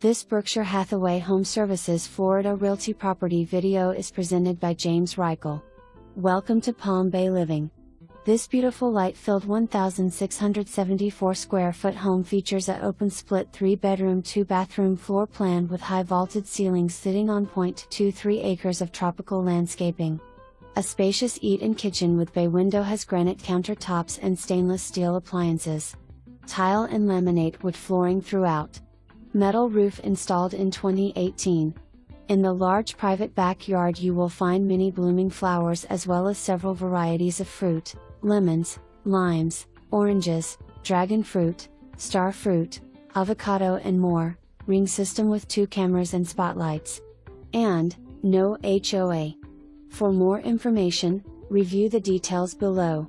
This Berkshire Hathaway Home Services Florida Realty property video is presented by James Reichel. Welcome to Palm Bay Living. This beautiful light-filled 1,674 square foot home features a open split 3-bedroom 2-bathroom floor plan with high vaulted ceilings sitting on 0.23 acres of tropical landscaping. A spacious eat-in kitchen with bay window has granite countertops and stainless steel appliances. Tile and laminate wood flooring throughout. Metal roof installed in 2018. In the large private backyard you will find many blooming flowers as well as several varieties of fruit, lemons, limes, oranges, dragon fruit, star fruit, avocado and more, ring system with 2 cameras and spotlights. And, no HOA. For more information, review the details below.